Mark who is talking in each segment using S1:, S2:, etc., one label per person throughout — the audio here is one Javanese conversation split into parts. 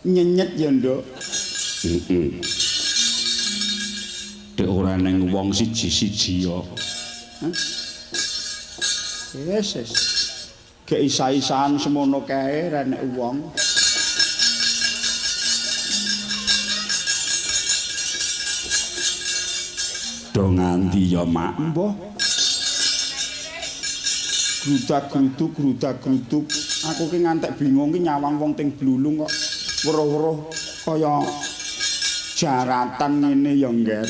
S1: Nyenyet ya, Nduk.
S2: Dek ora neng wong siji-siji yo.
S1: Yes. Gek isa-isaan semono kae ra nek wong.
S2: Do nganti ya, Mak.
S1: Mbah. Grudak-gruduk. Aku ki ngantek bingung ki nyawang wong ting blulung kok weruh-weruh kaya jaratan ngene ya, Ngger.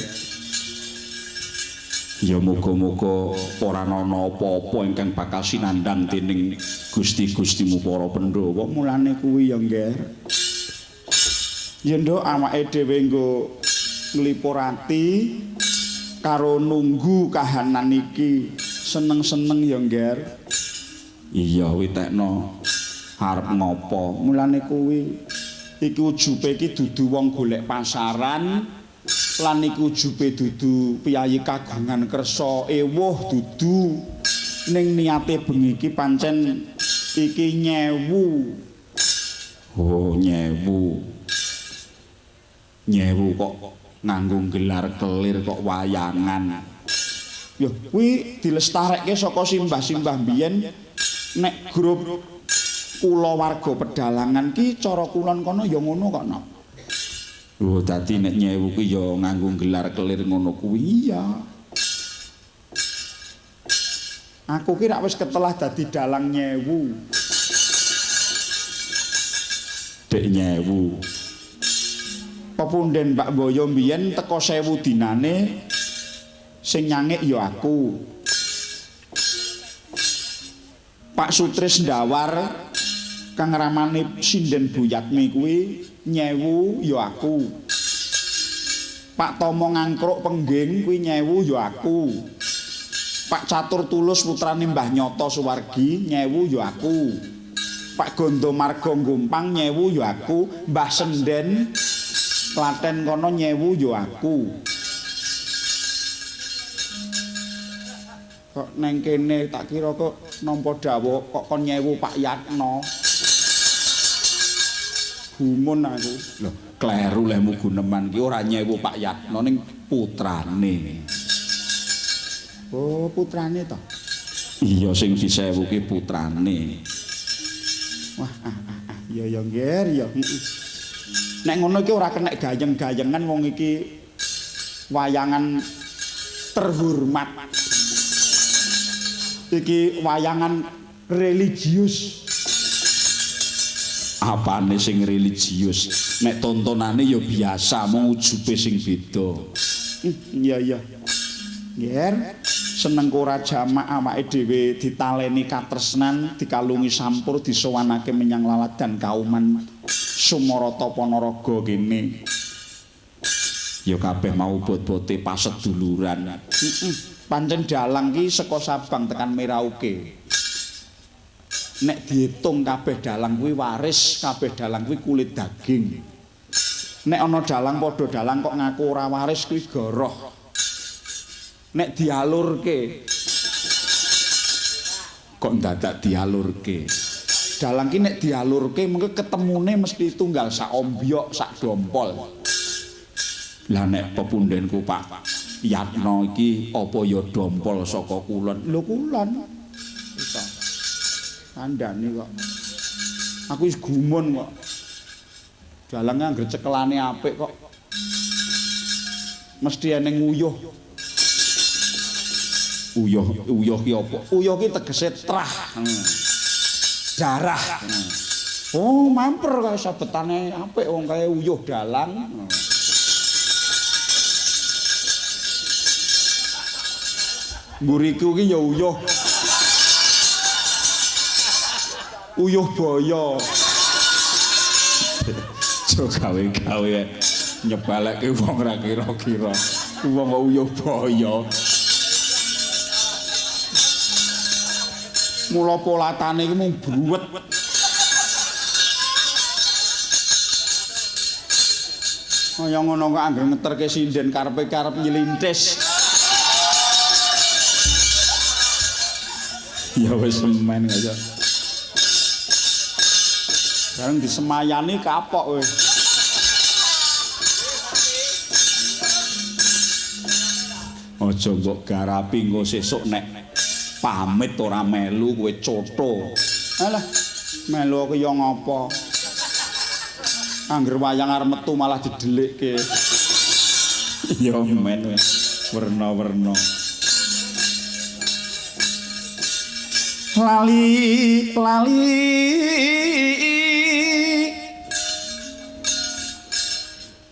S2: Ya muga-muga ora ana apa-apa ingkang bakal sinandang dening Gusti-gustimu para Pandhawa.
S1: Mulane kuwi ya, Ngger. Ya Nduk awake dhewe nggo nglipur ati karo nunggu kahanan iki. Seneng-seneng ya, Ngger.
S2: Iya witekno arep ngopo.
S1: Mulane kuwi iki ujube iki dudu wong golek pasaran lan iku ujube dudu piyayi kagungan kersa ewuh dudu ning niate bengi iki pancen iki nyewu.
S2: Oh, nyewu. Nyewu kok nganggo gelar kelir kok wayangan.
S1: Ya kuwi dilestarekke saka simbah-simbah biyen nek grup kula warga pedalangan ki cara kulon kono ya ngono kok no.
S2: Oh, dadi nek nyewu ki ya nganggo gelar kelir ngono kuwi ya.
S1: Aku ki rak wis ketelah dadi dalang nyewu.
S2: Dek nyewu.
S1: Pepunden Mbak Boyo mbiyen teko 1000 dinane sing nyangik ya aku. Pak Sutris ndawar kang ramane sinden Buyatmi kuwi nyewu ya aku. Pak Tomo ngangkruk pengging kuwi nyewu ya aku. Pak Catur Tulus putrane Mbah Nyoto Suwargi nyewu ya aku. Pak Gondo Margo Gompang nyewu ya aku. Mbah Senden Klaten kono nyewu ya aku. Kok neng kene tak kira kok nampa dawuh kok kon nyewu Pak Yatno. Gumun aku.
S2: Loh, kleru lemu guneman ki ora nyewu Pak Yatno ning putrane.
S1: Oh, putrane to.
S2: Iya sing disewu ki putrane.
S1: Wah, ya Ngger ya. Nek ngono iki ora kena gayeng-gayengan wong iki wayangan terhormat. Iki wayangan religius.
S2: Apane sing religius? Nek tontonane ya biasa, mung ujube sing beda.
S1: Iya. Ngger, seneng ora jamak awake dhewe ditaleni katresnan, dikalungi sampur disowanake menyang laladan kauman Sumarata Panaraga kene. Ya kabeh mau bot-bote paseduluran. Pancen dalang ki saka Sabang tekan Merauke. Nek diitung kabeh dalang kuwi waris, kabeh dalang kuwi kulit daging. Nek ana dalang padha dalang kok ngaku ora waris kuwi goroh. Nek dialurke kok dadak dialurke. Dalang ki nek dialurke mengko ketemune mesti tunggal sak ombyok, sak dompol. Lah nek pepundenku Pak Yatno iki apa ya dompol saka kulon? Lho kulon. Iso. Kandhane kok. Aku wis gumun kok. Dalange anggere cekelane apik kok. Mesti eneng uyuh. Uyuh ki apa? Uyuh ki tegese trah. Darah. Oh, mamper kaya sabetane apik wong kaya uyuh dalang. Mburiku ki ya uyuh. Uyuh boyo. Jo gawe-gawe nyebalekke wong ra kira-kira. Wong kok uyuh boyo. Mula polatane iki mung bruwet. Kaya ngono kok anggere ngeterke sinden karep nyelintis. Ya wis semen kaya. Bareng disemayani kapok kowe.
S2: Aja mbok garapi engko sesuk nek pamit ora melu kowe cotho.
S1: Alah, melu aku ya ngopo? Angger wayang arep metu malah didelikke.
S2: Ya men wis werna-werna.
S1: Lali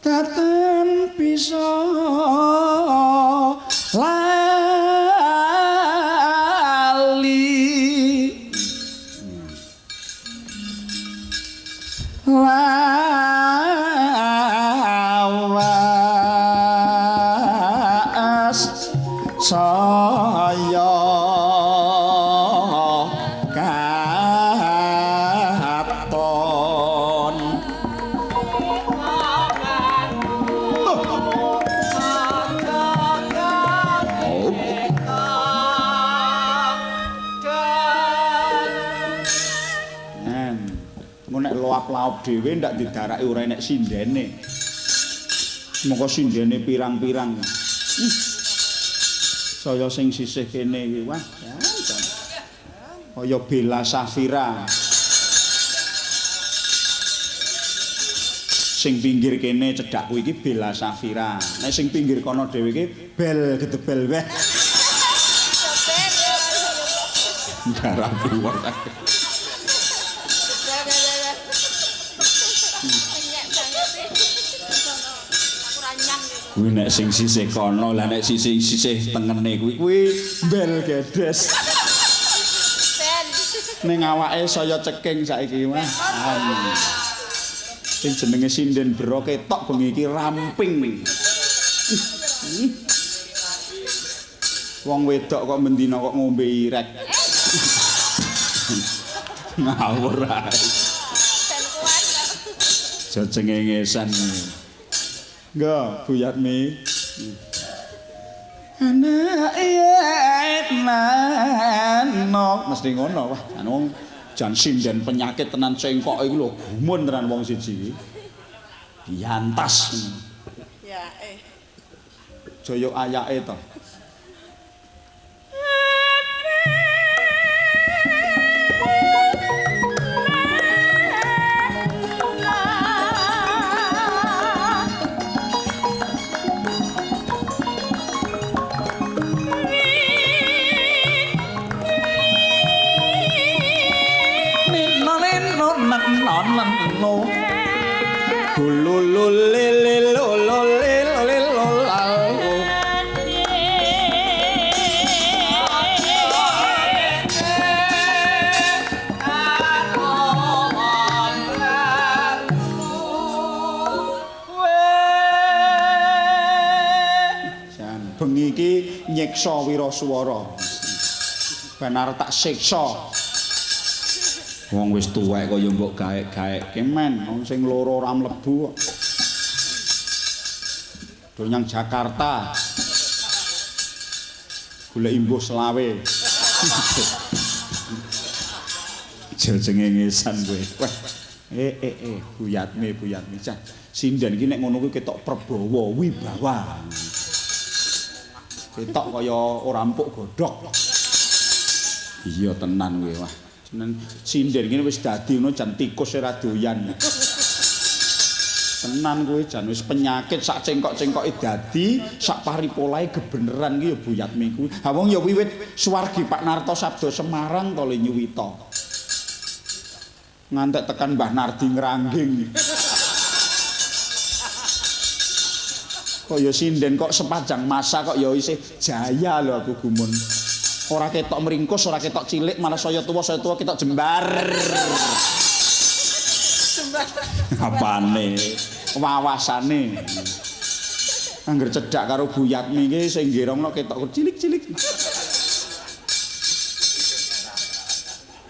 S1: katen bisa lali lawas saya katon nek loap-laup dhewe ndak didaraki ora enek sindene. Moko sindene pirang-pirang. Saya sing sisih kene iki wah kaya Bella Safira. Sing pinggir kene cedhakku iki Bella Safira. Nek sing pinggir kono dhewe iki bel gedebel weh.
S2: Garapi wong. Kuwi nek sing sisih kono, lah nek sisih tengene kuwi
S1: bel gedes. Ning awake saya ceking saiki mah. Sing jenenge sinden bro ketok bengi iki ramping. Wong wedok kok mendina kok ngombe irek.
S2: ngawur ae.
S3: Dan kuat.
S2: Jecengengesan.
S1: Enggak, Buyatmi. Anak mesti ngono wah. Anu jan sinden penyakit tenan cengkok iku lho gumun tenan wong siji iki. Diantas.
S3: Ya,
S1: Joyo ayake to. Bengi iki nyiksa Wiraswara. Benar tak siksa.
S2: Wong wis tuwek kaya mbok gaek-gaekke
S1: men, wong sing loro ora mlebu kok. Donyang Jakarta. Golek imbuh selawe.
S2: Jecengengesan kowe.
S1: Wah, Buyatmi. Cah, sinden iki nek ngono kuwi ketok prabawa, wibawa. Ketok kaya ora empuk godhog.
S2: Iya tenan kowe wah.
S1: Jeneng sinden iki wis dadi ngono jan tikus ora doyan. Tenan kowe jan wis penyakit sak cengkok-cengkoke dadi, sak paripolahe gebeneran iki ya Buyatmi kuwi. Ha wong ya wiwit suwargi Pak Narto Sabdo Semarang to le nyuwita. Ngantek tekan Mbah Nardi ngrangging. Kaya sinden kok sepanjang masa kok ya isih jaya lho aku gumun. Ora ketok meringkus, ora ketok cilik, malah saya tuwa ketok jembar.
S3: Jembar.
S2: Apane?
S1: Wawasane. Angger cedhak karo Buyatmi iki sing ngerongno ketok cilik-cilik.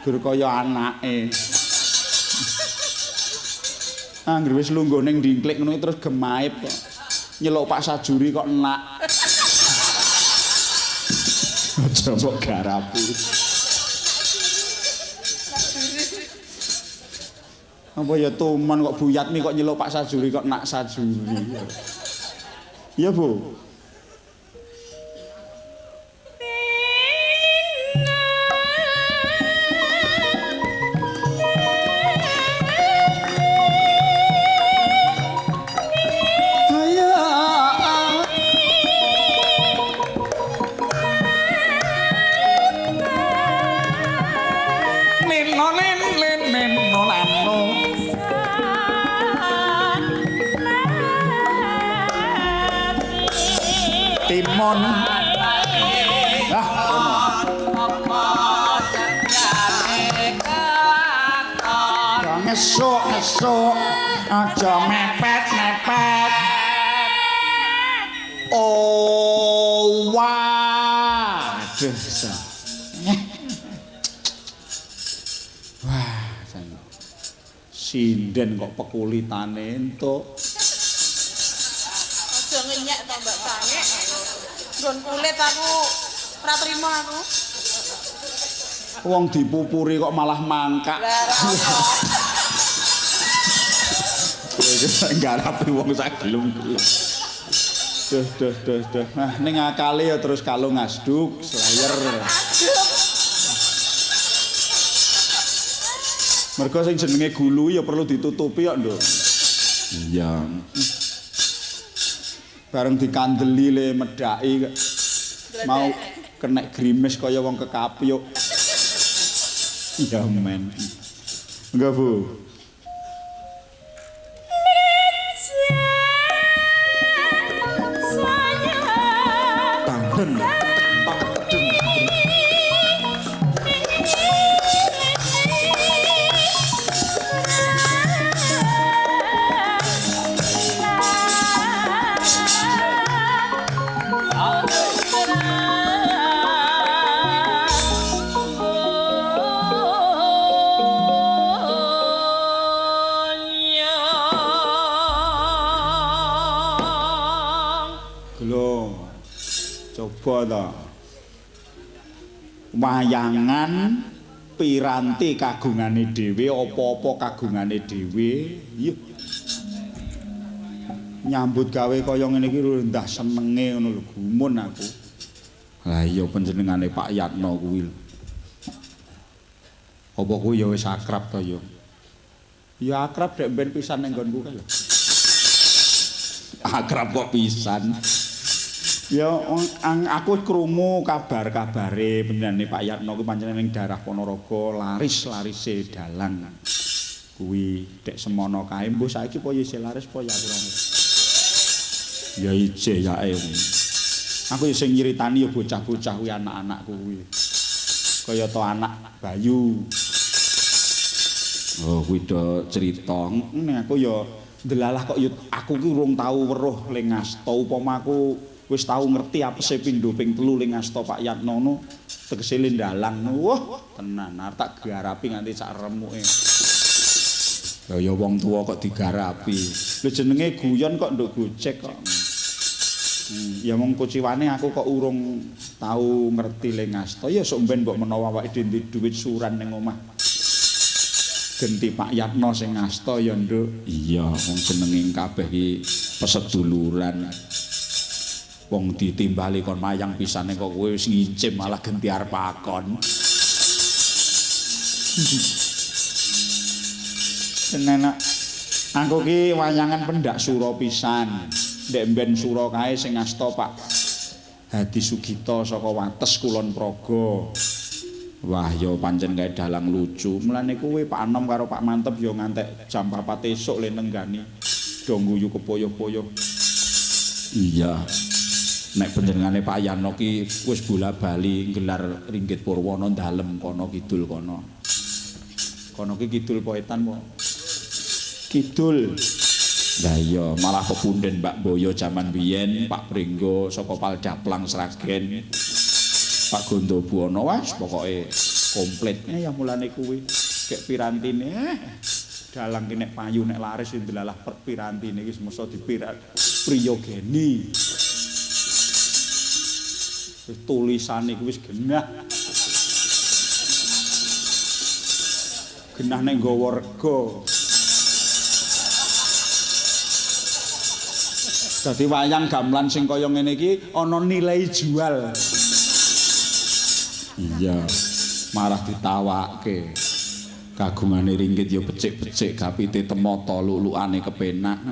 S1: Gur kaya anake. Angger wis lungguh ning dingklik ngono terus gemaip kok. Nyeluk Pak Sajuri kok enak.
S2: Aja mbok garapi.
S1: Apa ya tuman kok Buyatmi kok nyeluk Pak Sajuri kok nak Sajuri. Iya, Bu. Timon. Ngesuk aja mepet. Oh, wah. Wah, sinden kok pekulitane entuk.
S3: Aja ngenyek to Mbak Sange. Nggon kulit aku ora trima aku.
S1: Wong dipupuri kok malah mangkak. Ngarapi wong sak gelem-gelem. Duh. Nah, ning akale ya terus kalung asduk, slayer. Mergo sing jenenge gulu ya perlu ditutupi kok, Nduk.
S2: Iya.
S1: Bareng dikandeli le medhaki mau kenek grimis kaya wong kekapyuk. Iya men. Enggak, Bu. Tangden. Coba to. Wayangan piranti kagungane dhewe, apa-apa kagungane dhewe, yuk. Nyambut gawe kaya ngene iki rendah senenge ngono lho, gumun aku.
S2: Lah iya panjenengane Pak Yatno kuwi.
S1: Apa kuwi ya wis akrab to ya? Ya akrab dek ben pisan ning nggonku kae lho.
S2: Akrab kok pisan.
S1: Ya aku krungu kabar-kabare panjenengane Pak Yatno kuwi panjenengan ning daerah Ponorogo laris-larise dalang. Kuwi dek semono kae mbuh saiki apa ya isih laris apa ya kurang.
S2: Ya ije yae.
S1: Aku ya sing nyeritani ya bocah-bocah kuwi anak-anakku kuwi. Kaya to anak Bayu.
S2: Oh, kuwi do cerita.
S1: Aku ya ndelalah kok ya aku ki urung tau weruh ling asta upama aku wis tau ngerti apese pindho ping 3 ling asta Pak Yatno no tegese dalang. Wah, tenan arep tak garapi nganti sak remuke.
S2: Ya wong tuwa kok digarapi.
S1: Lho jenenge guyon kok nduk gojek kok. Ya mung kuciwane aku kok urung tau ngerti ling asta. Ya sok ben mbok menawa awake dhewe duit suran ning omah. Genti Pak Yatno sing asta ya nduk.
S2: Iya, wong jenenging kabeh iki peseduluran. Wong ditimbali kon mayang pisane kok kowe wis ngincim malah genti arep akon.
S1: Tenan aku ki wayangan pendak sura pisan. Ndek mben sura kae sing asta Pak Hadi Sugito saka Wates Kulon Praga.
S2: Wah, ya pancen kae dalang lucu.
S1: Mulane kowe Pak Anom karo Pak Mantep ya ngantek jam 4 esuk le nenggani do guyu kepoyo-poyo.
S2: Iya. Nek panjenengane Pak Yatno ki wis bola-bali gelar Ringgit Purwana dalem kono kidul kono.
S1: Kono ki kidul poetan po. Kidul.
S2: Lah iya, malah pepunden Mbak Boyo jaman biyen, Pak Pringgo saka Paldaplang Sragen. Pak Gondo Buwana wis pokoke komplit.
S1: Ya mulane kuwi kek pirantine dalang ki nek payu nek laris ndelalah pirantine iki semesa dipirat priyogeni. Wis tulisane kuwi wis genah. Genah nek nggawa rega. Dadi wayang gamelan sing kaya ngene iki ana nilai jual.
S2: Iya, malah ditawake. Kagungane ringgit ya becik-becik, gapite temata lulukane kepenak.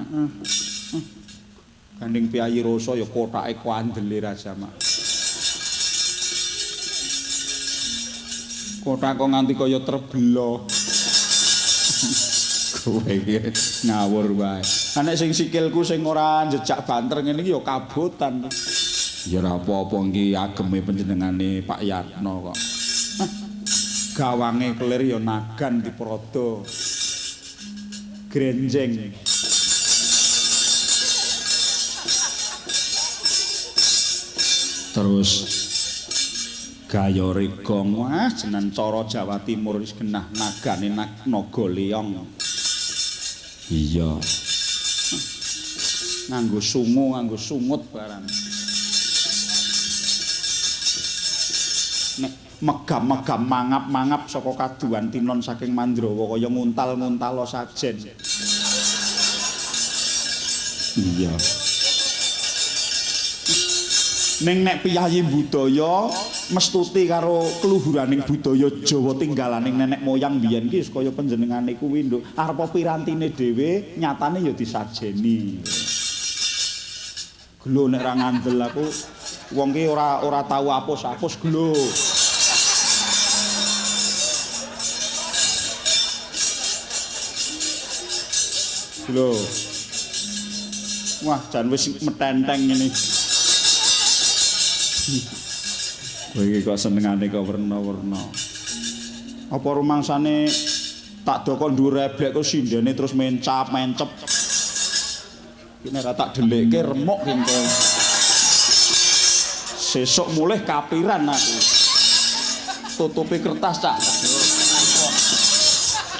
S1: Gandeng piyayi rasa ya kotake kuandele Raja Mak. Kotak kok nganti kaya terbelo.
S2: Kowe iki ngawur wae.
S1: Nek sing sikilku sing ora jejak banter ngene iki ya kabotan.
S2: Ya ora apa-apa iki ageme panjenengane Pak Yatno kok.
S1: Gawange kelir ya nagan diprada. Grenjeng.
S2: Terus gaya regong wah jeneng cara Jawa Timur wis genah nagane naga leong. Iya.
S1: Nganggo sungu, nganggo sungut barang. Nek megam-megam mangap-mangap saka kaduan tinon saking Mandrawa kaya nguntal-nguntalo sajen.
S2: Iya.
S1: Ning nek piyayi budaya mestuti karo keluhuraning budaya Jawa tinggalaning nenek moyang biyen ki kaya panjenengane kuwi nduk arepa pirantine dhewe nyatane ya disajeni. Gelo nek ra ngandel aku wong ki ora tau apus-apus gelo. Gelo. Wah, jan wis metenteng ngene.
S2: Kowe iki kok senengane kok werna-werna.
S1: Apa rumangsane tak doko ndur reblek kok sindene terus mencap. Iki nek tak delekke remuk kengko. Sesuk mulih kapiran aku. Tutupi kertas cak.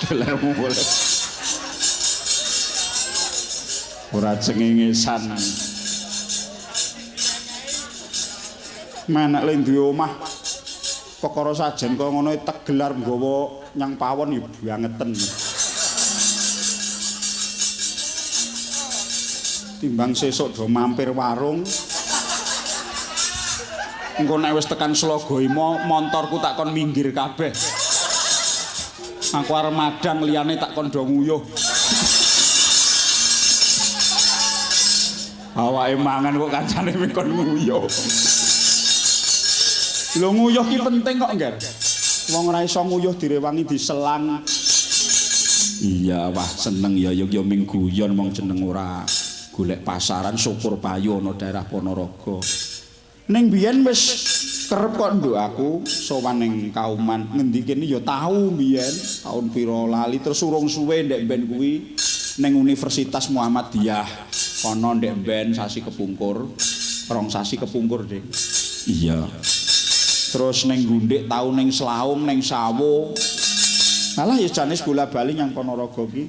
S1: Delemu mulih.
S2: Ora cengengesan.
S1: Menek le duwe omah perkara sajen kaya ngono tegelar nggawa nyang pawon ya bangeten. Timbang sesuk do mampir warung. Engko nek wis tekan Slogoima montorku tak kon minggir kabeh. Aku arep madang liyane tak kon do nguyuh. Awake mangan kok kancane kon nguyuh. Lho nguyuh ki penting kok, Ngger. Wong ora iso nguyuh direwangi diselang.
S2: Iya, wah seneng ya yo ming guyon wong jeneng ora golek pasaran syukur payu ana daerah Ponorogo.
S1: Ning biyen wis kerep kok nduk aku sowan ning Kauman. Ngendi kene ya tau biyen, taun pira lali terus urung suwe ndek ben kuwi ning Universitas Muhammadiyah. Ana ndek ben sasi kepungkur, rong sasi kepungkur, Ding.
S2: Iya.
S1: Terus ning Gundik tau ning Slaung ning Sawo. Alah ya janis bola-bali nyang Ponorogo ki.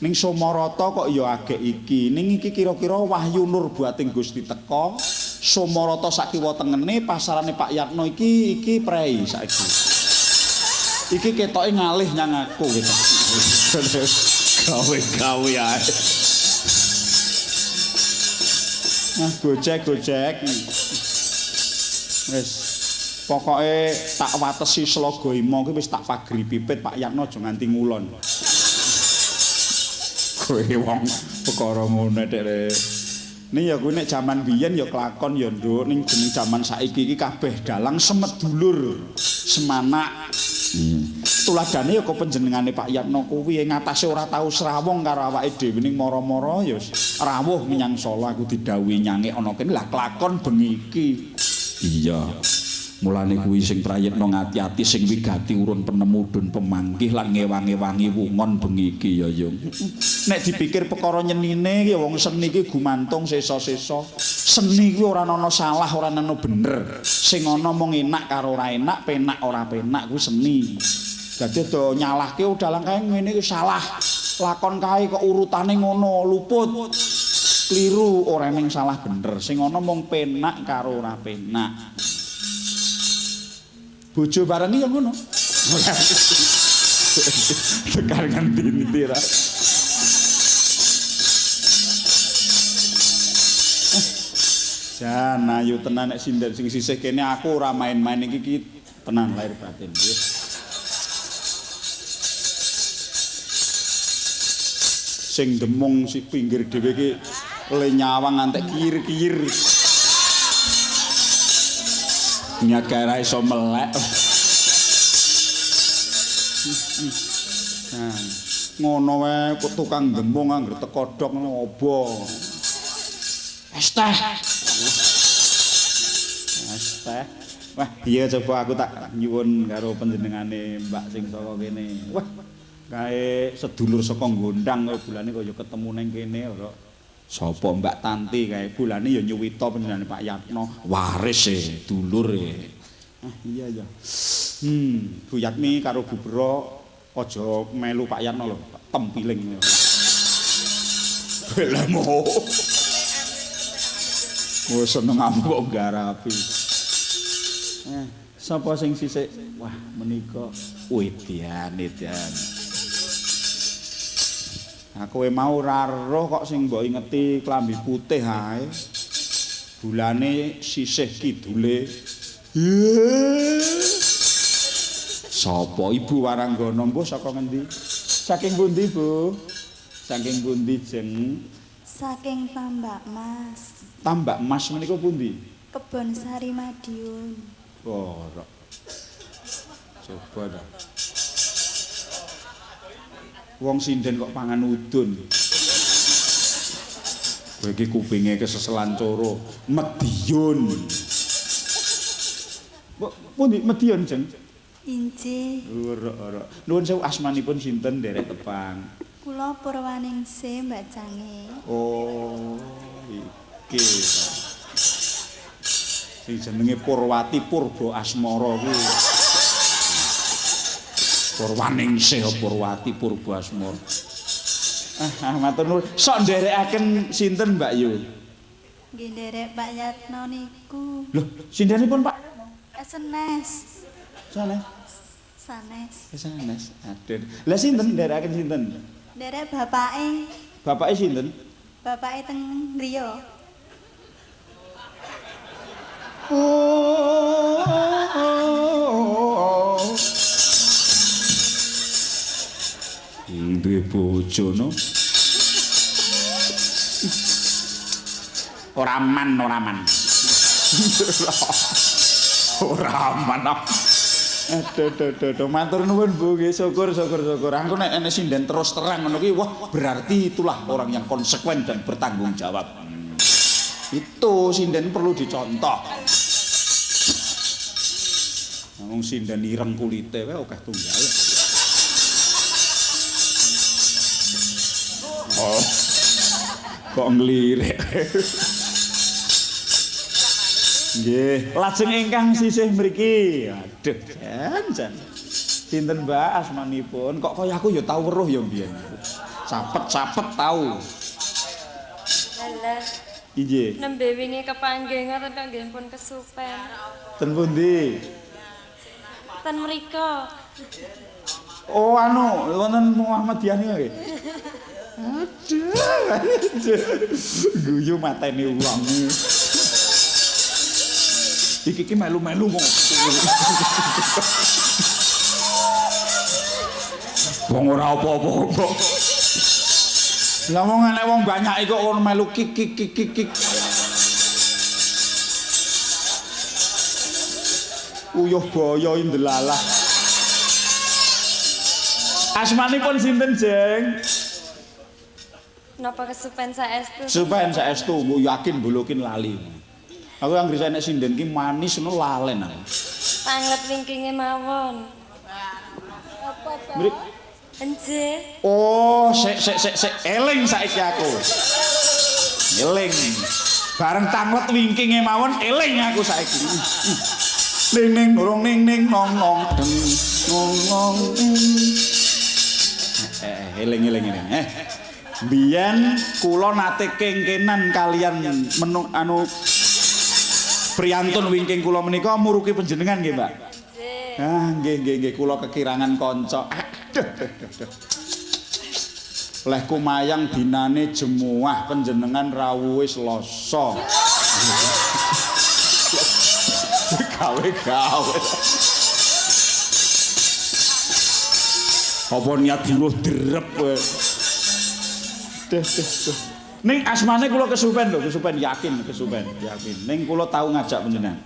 S1: Ning Somarata kok ya agek iki. Ning iki kira-kira Wahyu Nur Buating Gusti teka. Somarata sak kiwa tengene pasarane Pak Yatno iki prei saiki. Iki ketoke ngalih nyang aku gitu.
S2: Gawe-gawe ae.
S1: Nah, gojek. Wis pokoke tak watesi Slogoima kuwi wis tak pagri pipit Pak Yatno aja nganti ngulon.
S2: Kowe wong perkara ngono dek.
S1: Nih ya kuwi nek jaman biyen ya kelakon ya nduk ning jeneng jaman saiki iki kabeh dalang semedulur semanak. Tuladane ya kok panjenengane Pak Yatno kuwi ngatasé ora tau srawung karo awake dhewe ning mara-mara ya rawuh menyang Solo aku didhawuhi nyange ana kene lah kelakon bengi iki.
S2: Iya. Mulane kuwi sing prayitna ngati-ati sing wigati urun penemu dun pemangkih lan ngewangi-wangi wungon bengi iki ya Yung.
S1: Nek dipikir perkara nyenine ya wong seni iki gumantung sesa-sesa. Seni kuwi ora ana salah, ora ana bener. Sing ana mung enak karo ora enak, penak ora penak kuwi seni. Dadi do nyalahke udah kae ngene iki salah. Lakon kae kok urutane ngono, luput. Kliru ora ning salah bener. Sing ana mung penak karo ora penak. Bojo bareng ya ngono. Tekan nganti ra. Jan ayu tenan nek sinden sing sisih kene aku ora main-main iki tenan lahir batin. Wis. Sing demung si pinggir dhewe iki le nyawang ngantek kir-kir. Nyagara iso melek. Nah, ngono wae kok tukang demung angger teko dok ngobo. Es teh. Wah, iya coba aku tak nyuwun karo panjenengane Mbak sing saka kene. Wah, kae sedulur saka Gondang kok bulane kaya ketemu ning kene ora. Sapa Mbak Tanti kae bulane ya nyuwita panjenengane Pak Yatno, waris dulur e. Ah iya ya. Bu Yatmi karo Bu Bro aja melu Pak Yatno lho, tempiling. Belemo. Oh seneng kok garapi. Sapa sing sisik? Wah, menika Widian. Aku mau ora roh kok sing mbok ingeti klambi putih ae. Bulane sisih kidule. Sapa Ibu Waranggana mbuh saka ngendi? Saking pundi, Bu? Saking pundi, Jeng?
S4: Saking Tambak Mas.
S1: Tambak Mas menika pundi?
S4: Kebon Sari Madiun.
S1: Ora. Coba ta. Wong sinden kok pangan udun. Kowe iki kupinge keseselan coro. Medion. Pundi Medion, Jeng?
S4: Injih.
S1: Ora. Nuwun sewu asmanipun sinten nderek tepang?
S4: Kula Purwaningsih Mbak Cange.
S1: Oh, iki. Sing jenenge Purwati Purba Asmara kuwi. Purwaningsih Purwati Purba Asmara. Matur nuwun. Sok nderekaken sinten Mbak Yu?
S4: Nggih nderek Pak Yatno niku.
S1: Lho, sintenipun Pak?
S4: Sanes.
S1: Sanes. Aduh. Lah sinten nderekaken sinten?
S4: Nderek bapake.
S1: Bapake sinten?
S4: Bapake teng griya.
S1: Duwe bojo no. Ora aman. Aduh. Matur nuwun Bu, nggih syukur. Aku nek enek sinden terus terang ngono ki wah berarti itulah orang yang konsekuen dan bertanggung jawab. Itu sinden perlu dicontoh. Wong sinden ireng kulite wae akeh tunggal. Oh. Kok nglirik. Nggih, lajeng ingkang sisih mriki. Aduh, jan. Sinten Mbak asmanipun? Kok kaya aku ya tau weruh ya mbiyen. Capet tau.
S3: Halah.
S1: Inggih.
S3: Nembe wingi kepanggih ngoten kok nggih pun kesupen.
S1: Ten pundi?
S3: Ten mriko.
S1: Oh anu, wonten Muhammadiyah niku nggih. Aduh. Guyu mateni wong. Iki melu-melu kok. Wong ora apa-apa kok. Lah wong enek wong banyak iki kok melu kik. Uyuh baya indelalah. Asmanipun sinten, Jeng?
S3: Napa kesupen saestu?
S1: Supen saestu, mbok yakin bolokin lali. Aku anggere enek sinden ki manis ngono lalen aku.
S3: Panglet wingkinge mawon.
S1: Mrik.
S3: Enjih.
S1: Oh, sik eling saiki aku. Eling. Bareng tanglet wingkinge mawon eling aku saiki. Ning nong nong deng ngong. Eling. Biyen kula nate kengkenan kalian priyantun wingking kula menika muruki panjenengan nggih, Mbak. Nggih kula kekirangan kanca. Aduh. Leh kumayang dinane jemuah panjenengan rawuhe Selasa. Gawe-gawe. Apa niat buruh derep kowe. Deh. Ning asmane kula kesupen lho, kesupen yakin. Ning kula tau ngajak panjenengan.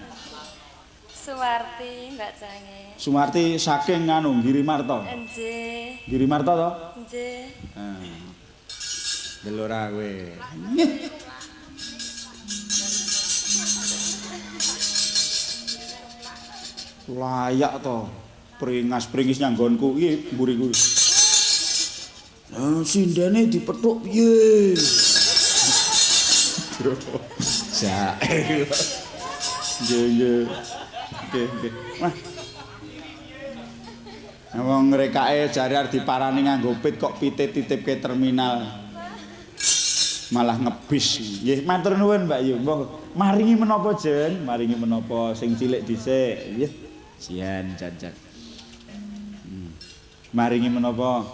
S5: Suwarti, Mbak Jange.
S1: Sumarti saking nganu Girimarta.
S5: Nggih.
S1: Girimarta to?
S5: Nggih.
S1: Delok ra kowe. Layak to. Pringas-pringis nyanggonku iki mburi kuwi. Nah, sindene dipethuk piye? Jae. Nggih. Oke. Wah. Wong ngrekake jare arep diparani nganggo pit kok pite titipke terminal. Malah ngebis. Nggih, matur nuwun Mbak Yu. Monggo. Maringi menapa, Jen? Maringi menapa sing cilik dhisik, nggih. Jan. Maringi menapa?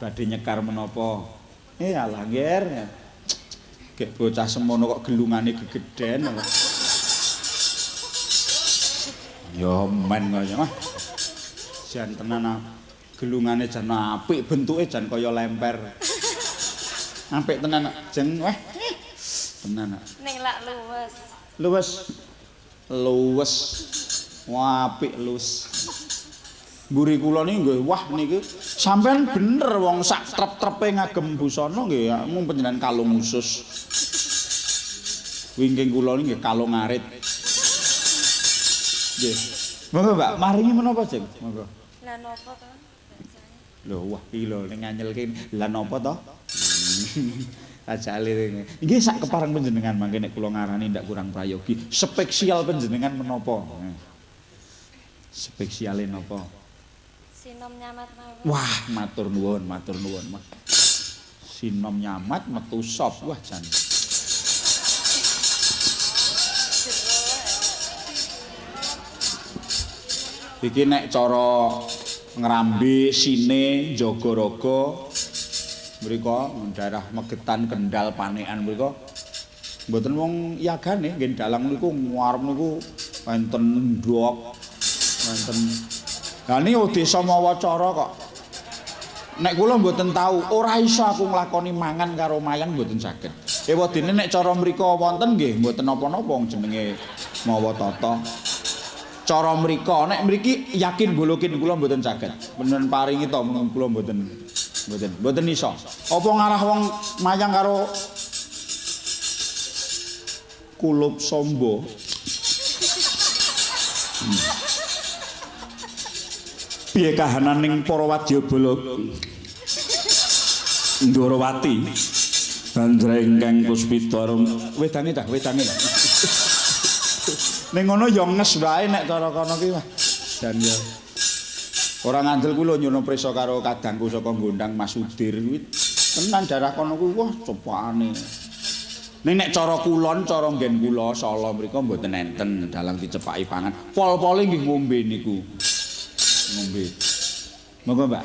S1: Badhe nyekar menapa? Alah, Nger. Gek bocah semono kok gelungane gegeden. Yo men kaya. Jan tenan gelungane jan apik, bentuke jan kaya lemper. Apik tenan jeng weh. Tenan.
S5: Ning lak luwes.
S1: Luwes. Wah, apik luwes. Mburi kula niki nggih wah niki sampean bener wong sak trep-trepe ngagem busana nggih mung panjenengan kalung usus. Wingking kula niki nggih kalung arit. Nggih. Monggo Mbak, maringi menapa, Jeng? Monggo.
S5: Lah napa to?
S1: Lho, wah iki lho ning nganyelke lah napa to? Ajale rene. Nggih sak kepareng panjenengan mangke nek kula ngarani ndak kurang prayogi. Spesial panjenengan menapa? Spesiale napa?
S5: Sinom nyamat mawon.
S1: Wah, matur nuwun. Sinom nyamat metu sop. Wah, jan. Iki nek cara ngrambe sine jaga raga mriko daerah Megetan Kendal Panekan mriko mboten wong yagane nggih dalang niku ngarep niku wonten ndok wonten. Lah niku desa Mawacara kok. Nek kula mboten tahu, ora iso aku nglakoni mangan karo mayang mboten saged. Ewadene nek cara mriko wonten nggih mboten napa-napa wong jenenge Mawatata. Cara mriko nek mriki yakin bolokin kula mboten saged. Bener paringi to kula mboten iso. Apa ngarah wong mayang karo kulup sombo. Piye kahananing para wadyabala Ndorowati Bandra ingkang puspita wedane ta wedane. Ning ngono ya nges wae nek cara kono ki Mas. Dan ya ora ngandel kula nyono prisa karo kadangku saka Gondang Mas Udir kuwi. Tenan darah kono kuwi wah copakane. Ning nek cara kulon, cara nggen kula Sala mriku mboten enten dalang dicepaki pangan. Pol-pole nggih ngombe niku. Ngombe. Monggo Mbak.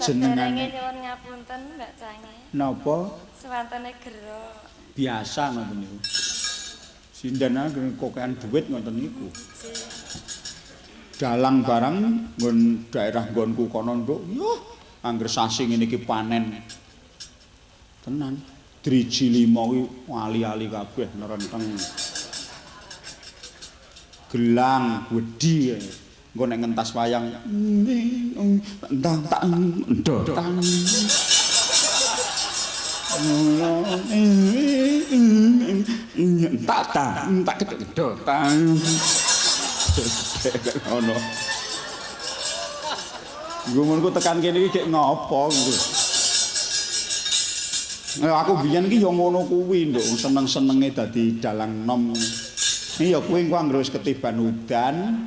S5: Jenengane nyuwun ngapunten Mbak Cange.
S1: Napa?
S5: Sewantene gero.
S1: Biasa ngoten niku. Sindana kokean duit ngoten niku. Dalang barang nggon daerah nggonku kono nduk, yo angger sasi ngene iki panen. Tenan. Driji 5 kuwi wali-ali kabeh nerenteng. Gelang, wedi. Engko nek ngentas wayang entang tak ndotang. Tak kedotang. Ono. Gumunku tekan kene iki gek ngopo gitu. Aku biyen iki ya ngono kuwi, Nduk, seneng-senenge dadi dalang nom. Iki ya kuwi engko anggere wis ketiban udan.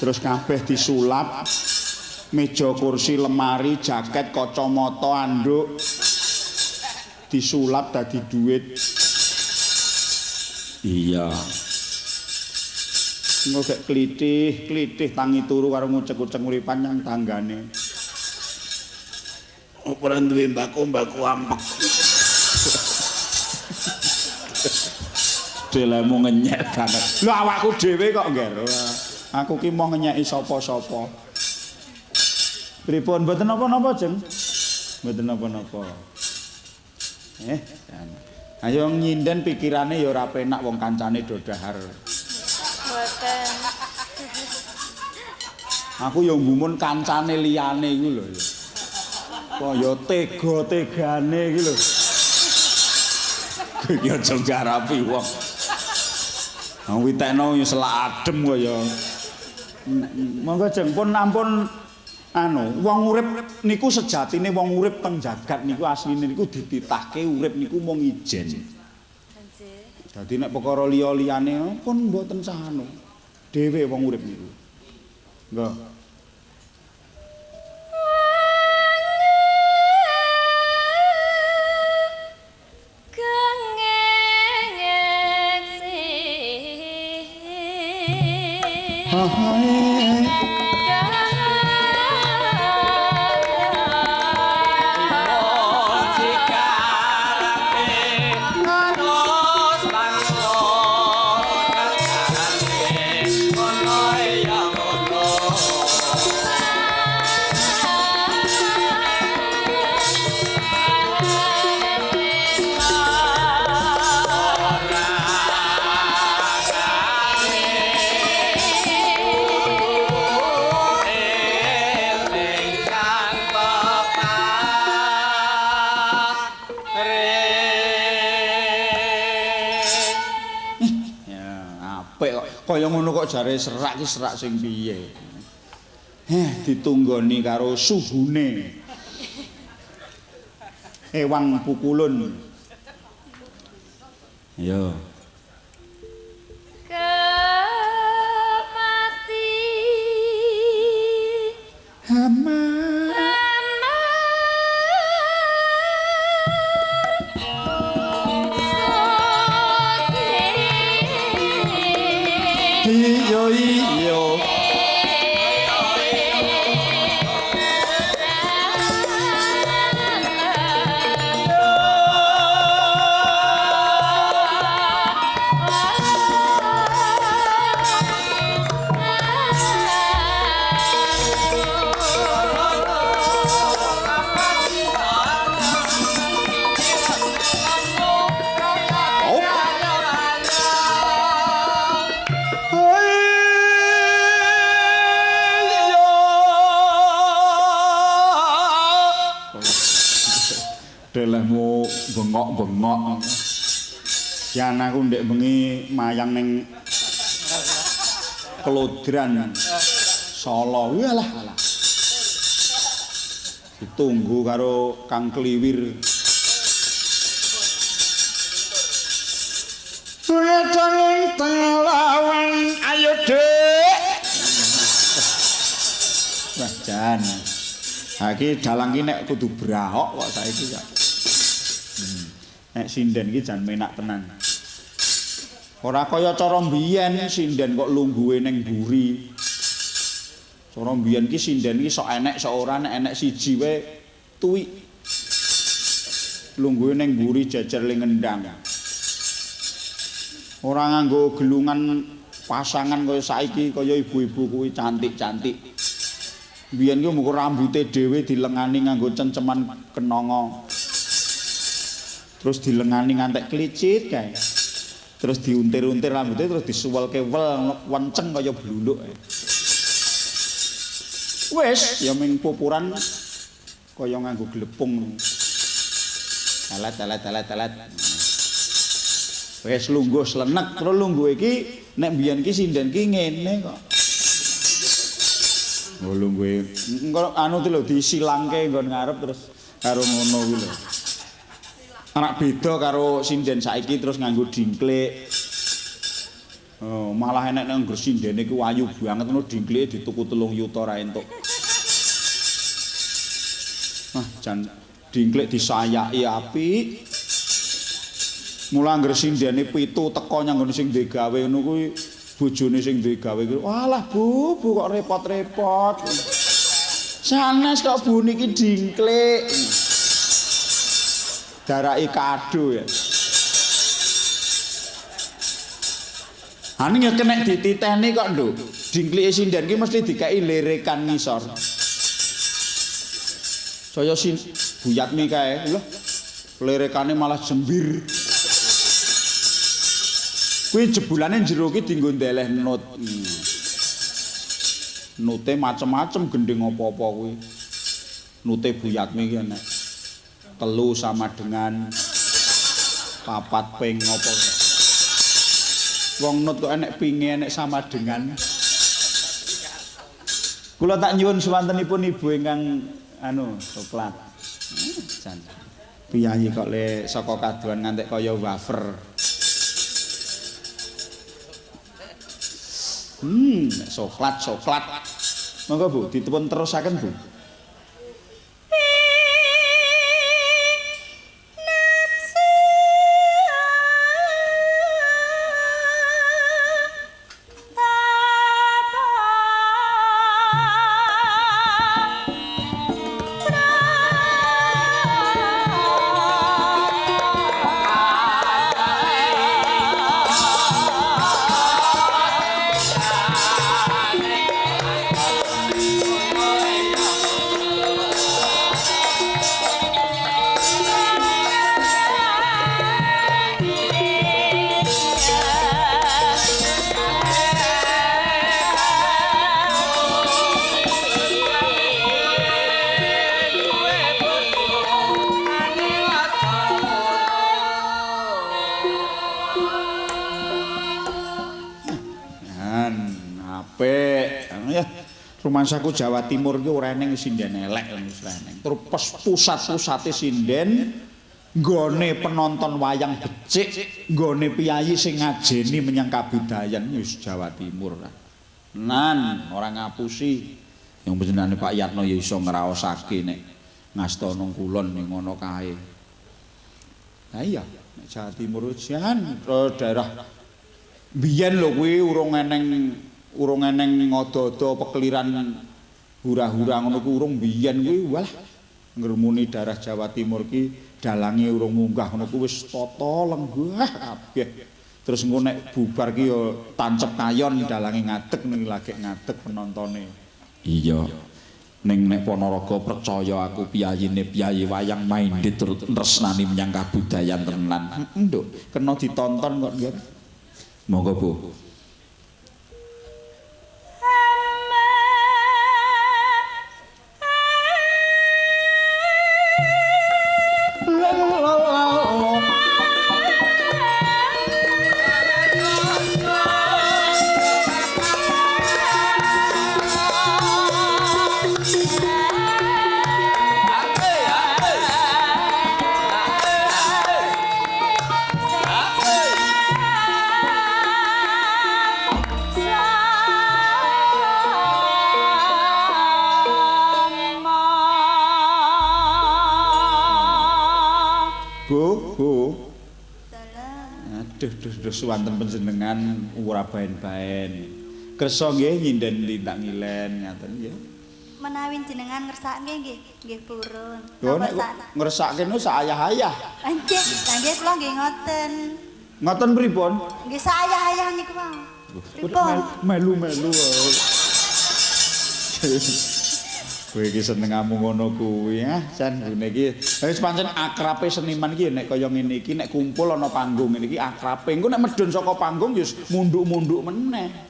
S1: Terus kabeh disulap. Meja kursi, lemari, jaket, kacamata, anduk disulap dadi duit.
S2: Iya.
S1: Engko gek klithih tangi turu karo ngucek-ucek uripan nang tanggane. Ora duwe mbako ampek.
S2: Delemu ngenyek banget.
S1: Lho awakku dhewe kok ngger. Aku ki mau ngenyeki sapa-sapa. Pripun mboten napa-napa, Jeng? Mboten napa-napa. Ayo nyinden pikirane ya ora penak wong kancane do dahar.
S5: Mboten.
S1: Aku ya ngumun kancane liyane iku lho. Kaya tega-tegane iki lho.
S2: Iki aja garapi wong.
S1: Wong witekno ya selak adem kaya. Monggo Jeng pun ampun wong urip niku sejatine wong urip teng jagat niku asline niku dititahke urip niku mung ijen.
S5: Nggih.
S1: Dadi nek perkara liya-liyane pun mboten sahano. Dhewe wong urip niku. Nggih. Kaya ngono kok jare serak ki serak sing piye. Ditunggoni karo suhune. Ewang pukulun.
S2: Yo.
S5: Kepati
S1: Hama iyo. Delehmu bengok-bengok. Yan aku ndek bengi mayang ning Kelodran Solo. Walah. Ditunggu karo Kang Kliwir. Ning telawan ayo Dek. Wah jan. Ha iki dalang ki nek kudu brahok kok saiki ya. Nek sinden iki jan menak tenan. Ora kaya cara mbiyen sinden kok lungguhe ning mburi. Cara mbiyen ki sinden iki sok enek sok ora nek enek siji wae tuwik. Lungguhe ning mburi jejer ling ngendang. Ora nganggo gelungan pasangan kaya saiki kaya ibu-ibu kuwi cantik-cantik. Biyen ki muga rambute dhewe dilengani nganggo cengceman kenanga. Terus dilengani ngantek klicit kae. Terus diuntir-untir rambutnya terus disuwelke wel wenceng kaya blunduk. Wis ya ming pupuran kaya nganggo glepung. Telet. Wis lungguh slenek, terus lungguh iki nek biyen ki sinden ki ngene kok. Oh lungguh engko anu lho disilangke nggon ngarep terus karo ngono kuwi lho. Anak beda karo sinden saiki terus nganggo dingklik. Oh, malah enek nang sindene iku ayu banget ngono dingklike dituku 3 yuta ra entuk. Nah, jan dingklik disayaki apik. Mula anggere sindene 7 teko nyang nggon sing duwe gawe ngono kuwi bojone sing duwe gawe kuwi, "Walah, Bu kok repot-repot." Sanes kok Bu niki dingklik. Darake kado ya. Ane ya kena dititeni kok, Nduk. Dingklike sinden ki mesti dikai lerekan ngisor. Saya buyatmi kae, lho. Lerekane malah jembir. Kuwi jebulane jero ki dienggo ndeleh nut. Nute macem-macem gendeng apa-apa kuwi. Nute buyatmi ki enek. 3 sama dengan 4 ping apa. Wong nut kok enek pinge enek sama dengan. Kula tak nyuwun suwantenipun ibu ingkang anu coklat. Jan. Piyayi kok le saka kaduan ngantek kaya wafer. Coklat. Monggo Bu, dipun terusaken Bu. Rumangsaku Jawa Timur ki ora eneng sinden elek wis eneng. Terus pusat-pusate sinden nggone penonton wayang becik, nggone piyayi sing ngajeni menyang kabudayan wis Jawa Timur. Nan ora ngapusi. Yang besenane Pak Yatno ya iso ngraosake nek ngasta nang kulon ning ngono kae. Lah iya, nek Jawa Timur jan daerah biyen lho kuwi urung eneng ngodo-odo pekeliran hura-hura ngono kuwi urung biyen kuwi walah ngremuni daerah Jawa Timur ki dalange urung munggah ngono kuwi wis tata lenggah kabeh. Terus engko nek bubar ki ya tancep kayon dalange ngadeg ning lagi ngadeg penontone. Iya. Ning nek Ponorogo percaya aku piyayine piyayi wayang mindit terus tresnani menyang kabudayan tenan. Nduk, kena ditonton kok nggih. Monggo Bu. Aduh suwanten panjenengan ora baen-baen. Kersa nggih nyinden tindak ngilen ngaten nggih.
S4: Menawi jenengan ngersake nggih purun.
S1: Lho nek ngersake nu sak ayah-ayah.
S4: Nggih, nggih kula nggih ngoten.
S1: Ngoten pripun?
S4: Nggih sak ayah-ayah niku wae. Pripun?
S1: Melu-melu. Kowe iki senengamu ngono kuwi ya, Jan ngene iki. Wis pancen akrabe seniman iki nek kaya ngene iki nek kumpul ana panggung ngene iki akrabe. Engko nek medhun saka panggung ya munduk-munduk meneh.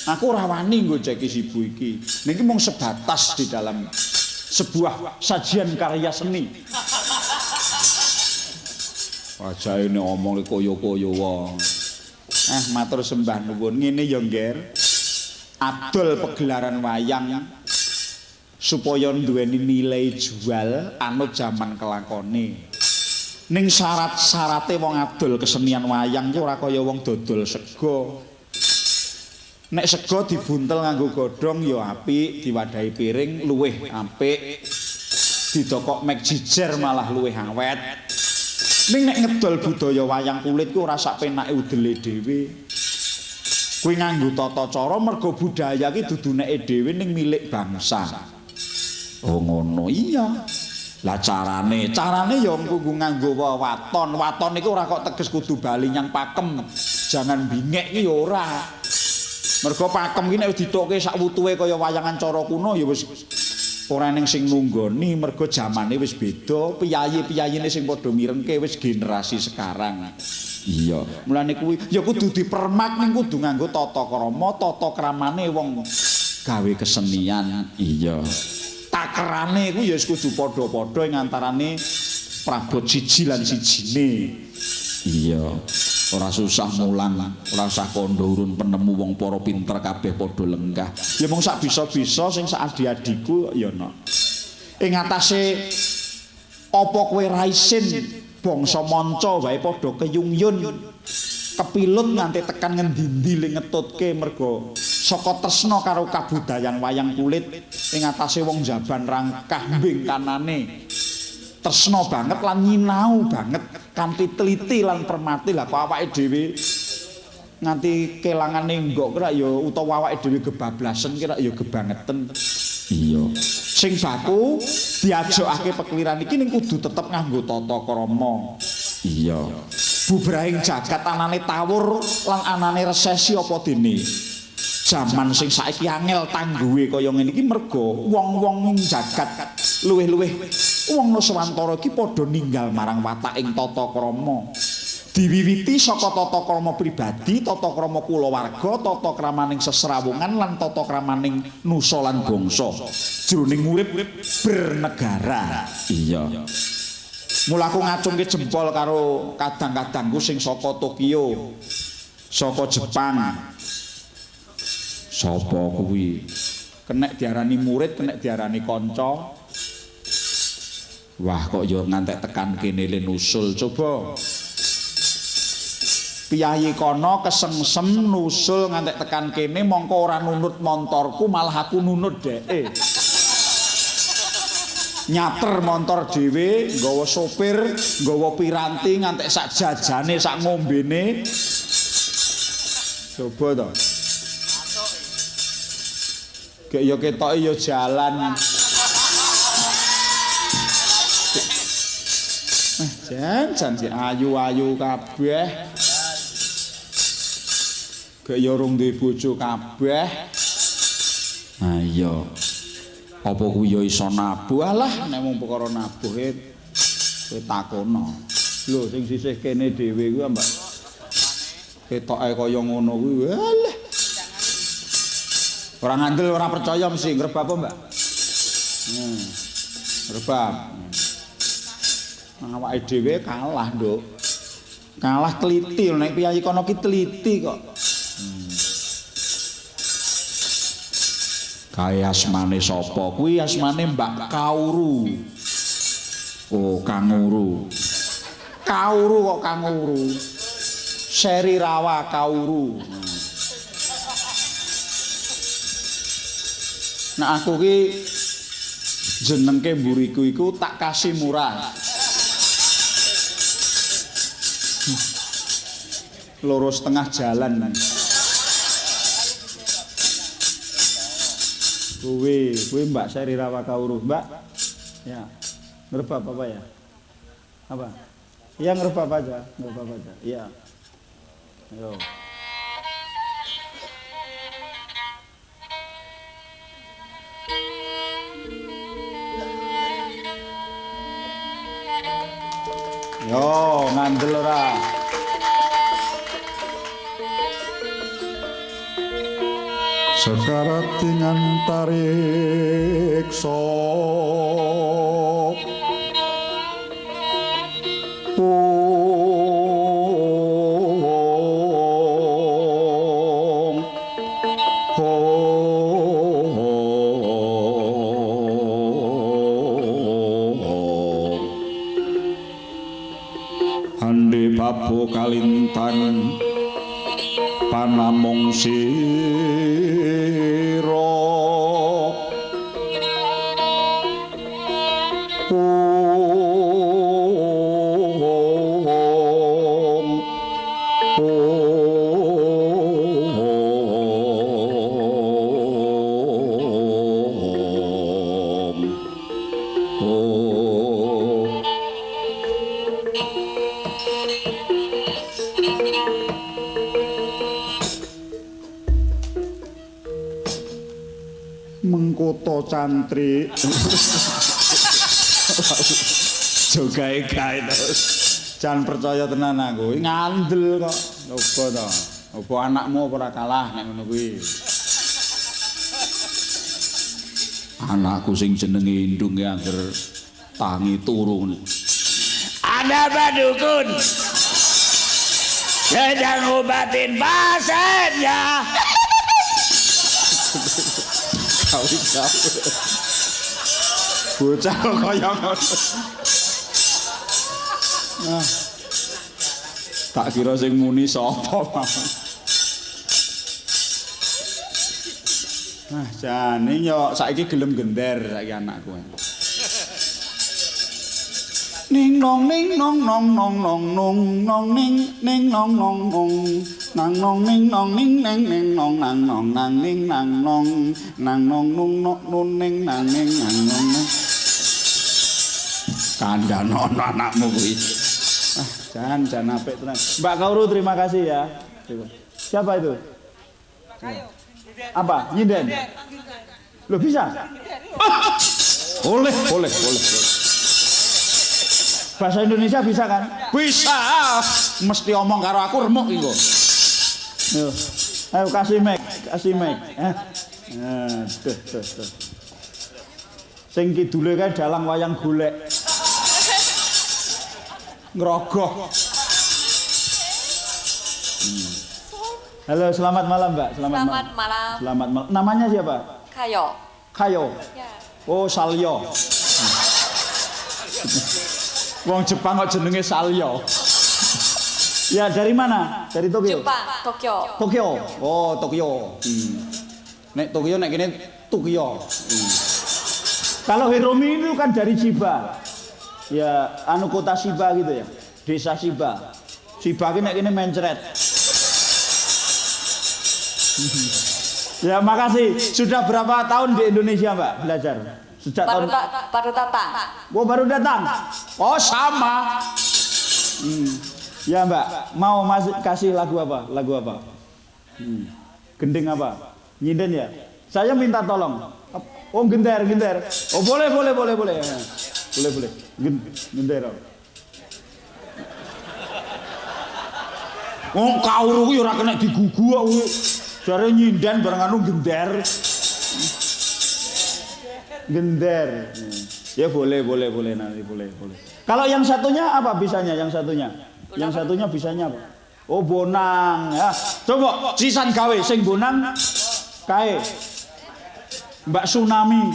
S1: Aku ora wani nggo ceki sibu iki. Niki mung sebatas di dalam sebuah sajian karya seni. Aja ini omong koyo-koyo wong. Matur sembah nuwun. Ngene ya, Ngger. Adol pegelaran wayang supaya duweni nilai jual anut jaman kelakone. Ning syarat-syarate wong adol kesenian wayang ki ora kaya wong dodol sego. Nek sego dibuntel nganggo godhong ya apik, diwadahi piring luwih apik. Didokok mek jijer malah luwih awet. Ning nek ngedol budaya wayang kulit ku ora sak penake udele dhewe. Kuwi nganggo tata cara mergo budaya ki dudu neke dhewe ning milik bangsa. Oh ngono iya. Lah carane ya nganggo waton. Waton iku ora kok teges kudu bali nyang pakem. Jangan bingek ki ora. Mergo pakem ki nek ditokke sak wutuhe kaya wayangan cara kuno ya wis ora ning sing nunggoni mergo jamane wis beda, piyayi-piyayine sing padha mirengke wis generasi sekarang. Iya, mulane kuwi ya kudu dipermak ning kudu nganggo tata krama, tata kramane wong gawe kesenian. Iya. Takerane kuwi ya wis kudu padha-padha ing antarane prabot siji lan sijine. Iya. Ora susah mulang, ora usah kandha urun penemu wong para pinter kabeh padha lenggah. Ya mung sak bisa-bisa sing sak adi-adiku ya ana. Ing atase apa kowe ra isin bangsa manca wae padha keyung-yun. Kepilut nganti tekan ngendi-endi le ngetutke mergo saka tresna karo kabudayan wayang kulit ing atase wong jaban rangkah mbing kanane. Tresna banget lan nyinau banget kanthi teliti lan permati lah kok awake dhewe nganti kelangane nggok kira ya utawa awake dhewe kebablasen kira ya gebangeten. Iya. Sing baku diajakake pekliran iki ning kudu tetep nganggo tata krama. Iya. Bubrahing jagat anane tawur lan anane resesi apa dene. Jaman sing saiki angel tangguhe kaya ngene iki mergo wong-wong ning jagat luwih-luwih wong Nuswantara iki padha ninggal marang wataking tata krama. Diwiwiti saka tata krama pribadi, tata krama kulawarga, tata kramaning sesrawungan lan tata kramaning nusa lan bangsa. Jroning urip bernegara. Iya. Mula aku ngacungke jempol karo kadang-kadangku sing saka Tokyo, saka Jepang. Sapa kuwi? Kenek diarani murid, kenek diarani kanca. Wah kok ya ngantek tekan kene le nusul coba. Piyayi kono kesengsem nusul ngantek tekan kene mongko ora nunut montorku malah aku nunut dheke. Nyater montor dhewe, nggawa sopir, nggawa piranti ngantek sak jajane, sak ngombene. Coba to. Kayak ya ketoke ya jalan. Jan si ayu-ayu kabeh. Kayak ya rung duwe bojo kabeh. Nah iya. Apa kuwi ya iso nabuh lah nek mung perkara nabuh kowe takono. Lho sing sisih kene dhewe kuwi Mbak. Ketoke kaya ngono kuwi. Walah. Ora ngandel ora percaya mesti ngrebab apa Mbak? Ngrebab. Awake dhewe kalah, Nduk. Kalah teliti nek piyayi kono ki teliti kok. Kaya asmane sapa? Kuwi asmane Mbak Kauru. Oh, Kanguru. Kauru kok Kanguru. Seri Rawa Kauru. Nah aku ki jenengke mburiku iku tak kasih murah. Loro setengah jalan. Kuwi Mbak Seri Rawa Kauru, Mbak. Ya. Ngerebab apa ya? Apa? Ya ngerebab aja. Iya. Ayo. Yo, ngandel ora. Sekarati ngantarik sok ande babu kalintang panamung sira mengkoto cantrik jogae-gae terus jangan percaya tenan aku ngandel kok opo to opo anakmu ora kalah nek ngono kuwi anakku sing jenenge Indung ya angger tangi turu Anda Pak Dukun sedang ngobatin pasiennya bocah kaya ngono. Nah. Tak kira sing muni sapa mawon. Nah, jane yo saiki gelem gender saiki anakku. Ning nong ning nong nong nong nong nong nong ning ning nong nong nong nang nong ning nong ning neng ning nong nang nong nang ning nang nong nang nong nung nun ning nang ning nang nong kandhano anakmu kuwi. Ah, jangan apik tenan. Mbak Kauru terima kasih ya. Siapa itu? Apa? Nyinden. Loh bisa? Boleh. Bahasa Indonesia bisa kan? Bisa. Mesti omong karo aku remuk iku. Ayo kasih mic. Tuh. Sing kidule kae dalang wayang golek. Ngerogoh. Halo, selamat malam, Mbak.
S5: Selamat malam.
S1: Selamat malam. Namanya siapa? Kayo.
S5: Ya.
S1: Oh, Salyo. Wong Jepang kok jenenge Salyo. Ya, dari mana? Dari Tokyo.
S5: Jepang, Tokyo.
S1: Tokyo. Oh, Tokyo. Nek Tokyo nek kene Tokyo. Kalau Hiromi itu kan dari Chiba. Ya, anu kota Shiba gitu ya. Desa Shiba. Shiba ki nek kene mencret. Ya, makasih. Sudah berapa tahun di Indonesia, Mbak, belajar? Sejak
S5: Baru datang.
S1: Oh, baru datang. Oh, sama. Ya, Mbak, mau kasih lagu apa? Gending apa? Nyinden ya? Saya minta tolong. Oh, gender. Oh, boleh. Boleh. Gender. Oh, Kauru kuwi ora kena digugu kok. Jare nyinden bareng anu gender. Ya boleh nanti boleh. Kalau yang satunya apa bisanya? Yang satunya bisanya apa? Oh, bonang ya. Coba sisan gawe sing bonang kae. Mbak Tsunami.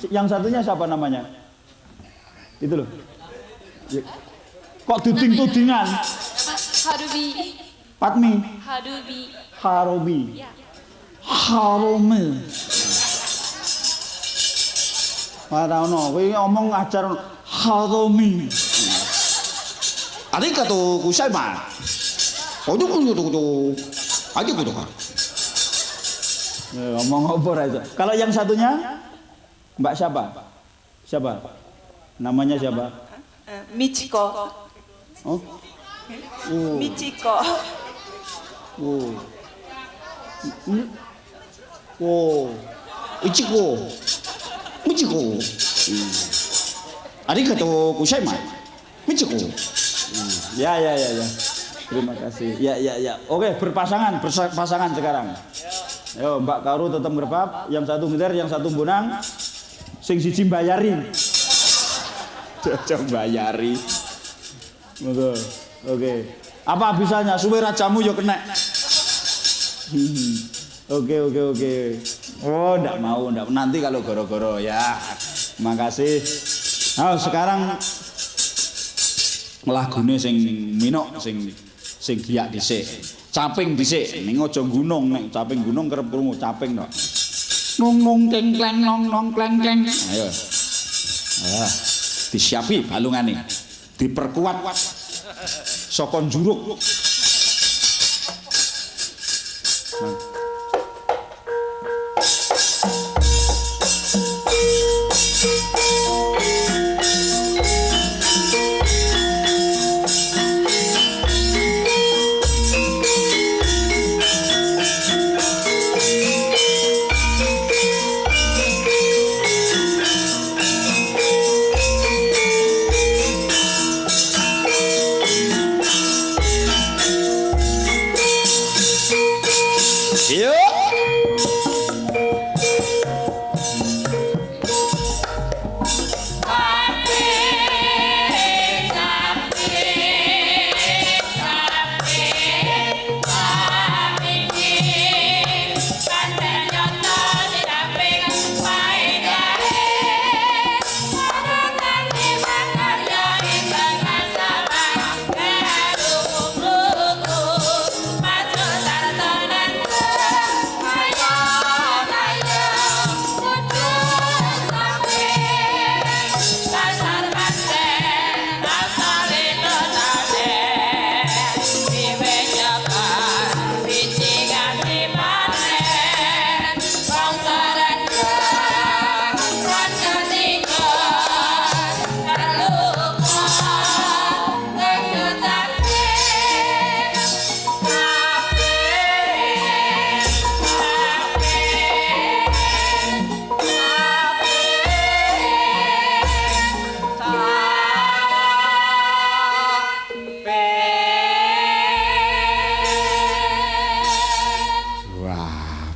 S1: Yang satunya siapa namanya? Itu loh. Kok tuding-tudingan? Patmi. Harubi.
S5: Ya.
S1: Harume. Marano, kowe ngomong ngajar Harumi. Arigatou gozaimasu. Ngomong apa ora itu? Kalau yang satunya Mbak siapa? Namanya siapa?
S3: Michiko.
S1: Oh.
S3: Michiko.
S1: Michiko. Arigatou gozaimasu. Mijeko. Ya. Terima kasih. Ya. Oke, berpasangan sekarang. Ayo, Mbak Karu tetap ngerebab, yang satu ngider, yang satu bonang. Sing siji mbayari. Jajang mbayari. Monggo. Oke. Apa bisanya? Suwe rajamu yo kena. Oke. Oh, ndak mau. Nanti kalau goro-goro ya. Makasih. Nah, sekarang lagune sing minok sing giyak dhisik. Caping dhisik. Ning aja gunung nek caping gunung kerep krungu caping tok. Nung teng kleng nong kleng kleng. Ayo. Disiapi balungane. Diperkuat saka njuruk.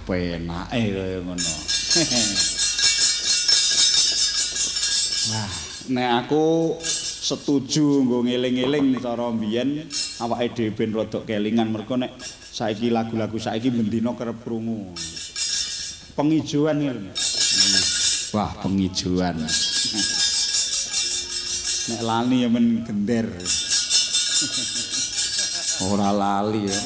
S1: Penake kaya ngono. Wah, nek aku setuju nggo ngeling-eling cara mbiyen awake dhewe ben rada kelingan mergo nek saiki lagu-lagu saiki bendina kerep krungu. Pengijoan iki. Wah, pengijoan. Nek lali ya men gender. Ora lali ya.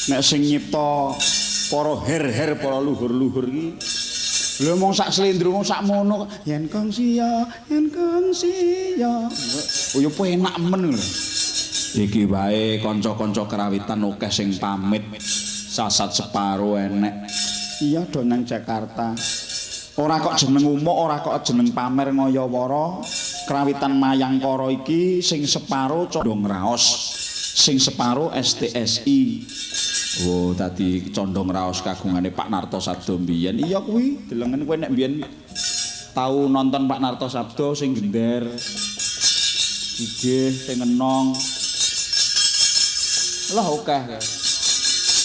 S1: Nek sing nyipta para her-her para luhur-luhur iki lho mong sak slendro mong sak mono yen kong sia oh ya penak men lho iki wae kanca-kanca kerawitan akeh sing pamit sasat separo enek iya do nang Jakarta ora kok jeneng umuk ora kok jeneng pamer ngaya wara Krawitan Mayangkara iki sing separo condong raos, sing separo STSI.
S2: Oh, tadi condong raos kagungane Pak Nartosabdo mbiyen.
S1: Iya kuwi, delengen kowe nek mbiyen tau nonton Pak Nartosabdo sing gender. Igih sing enong. Lah akeh.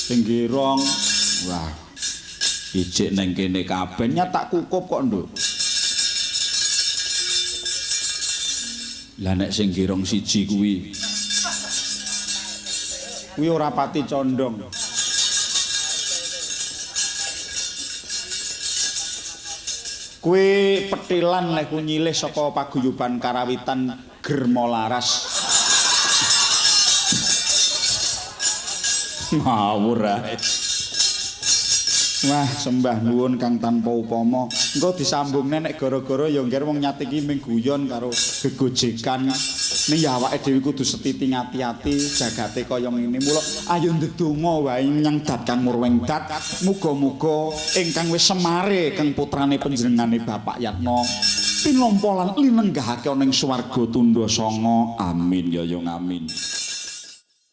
S1: Sing gerong.
S2: Wah. Ijik neng kene kabeh
S1: tak kukup kok, Nduk.
S2: Lah nek sing girong siji kuwi.
S1: Kuwi ora pati condong. Kuwi petilan lek ku nyilih saka paguyuban karawitan Germolaras.
S2: Ngawur ae.
S1: Wah, sembah nuwun Kang tanpa upama. Engko disambungne nek gara-gara ya ngger wong nyat iki ming guyon karo gegojekan. Ning ya awake dhewe kudu setiti ngati-ati jagate kaya ngene. Mula ayo ndedonga wae menyang Dat Kang Murweng Dat. Muga-muga ingkang wis semare kang putrane panjenengane Bapak Yatna pinampa lan linenggahake ning swarga tundha sanga. Amin ya amin.